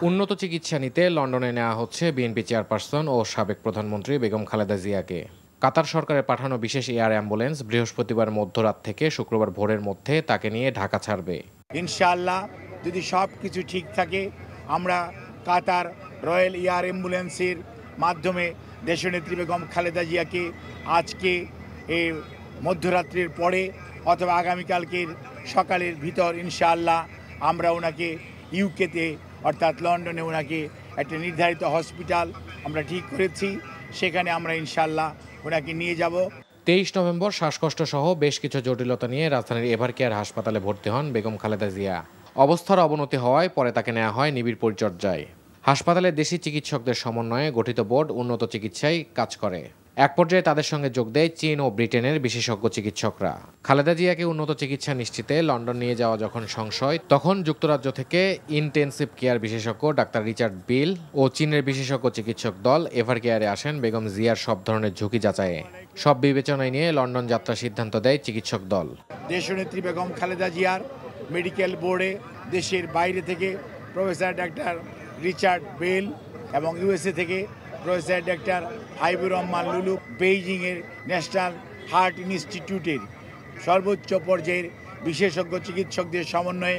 উন্নত চিকিৎসা নিতে লন্ডনে নেওয়া হচ্ছে বিএনপি চেয়ারপারসন ও সাবেক প্রধানমন্ত্রী বেগম খালেদা জিয়াকে। কাতার সরকারের পাঠানো বিশেষ এয়ার অ্যাম্বুলেন্স বৃহস্পতিবার মধ্যরাত থেকে শুক্রবার ভোরের মধ্যে তাকে নিয়ে ঢাকা ছাড়বে। ইনশাআল্লাহ যদি সব কিছু ঠিক থাকে, আমরা কাতার রয়্যাল এয়ার অ্যাম্বুলেন্সের মাধ্যমে দেশনেত্রী বেগম খালেদা জিয়াকে আজকে এই মধ্যরাত্রির পরে অথবা আগামীকালকের সকালের ভিতর ইনশাআল্লাহ আমরা ওনাকে ইউকেতে অর্থাৎ লন্ডনে ওনাকে একটা নির্ধারিত হসপিটাল আমরা ঠিক করেছি, সেখানে আমরা ইনশাআল্লাহ ওনাকে নিয়ে যাব। 23 নভেম্বর শ্বাসকষ্ট সহ বেশ কিছু জটিলতা নিয়ে রাজধানীর এভারকেয়ার হাসপাতালে ভর্তি হন বেগম খালেদা জিয়া। অবস্থার অবনতি হওয়ায় পরে তাকে নেওয়া হয় নিবিড় পরিচর্যায়। হাসপাতালে দেশি চিকিৎসকদের সমন্বয়ে গঠিত বোর্ড উন্নত চিকিৎসায় কাজ করে। এক পর্যায়ে তাদের সঙ্গে যোগ দেয় চীন ও ব্রিটেনের বিশেষজ্ঞ চিকিৎসকরা। খালেদা জিয়াকে উন্নত চিকিৎসা নিশ্চিতে লন্ডন নিয়ে যাওয়া যখন সংশয়, তখন যুক্তরাজ্য থেকে ইনটেনসিভ কেয়ার বিশেষজ্ঞ ডাক্তার রিচার্ড বিল ও চীনের বিশেষজ্ঞ চিকিৎসক দল এভারকেয়ারে আসেন বেগম জিয়ার সব ধরনের ঝুঁকি যাচাইয়ে। সব বিবেচনায় নিয়ে লন্ডন যাত্রার সিদ্ধান্ত দেয় চিকিৎসক দল। দেশনেত্রী বেগম খালেদা জিয়ার মেডিকেল বোর্ডে দেশের বাইরে থেকে প্রফেসর ডাক্তার রিচার্ড বেল এবং ইউএসএ থেকে প্রফেসর ডাক্তার হাবিবুর রহমান লুলু, বেইজিংয়ের ন্যাশনাল হার্ট ইনস্টিটিউটের সর্বোচ্চ পর্যায়ের বিশেষজ্ঞ চিকিৎসকদের সমন্বয়ে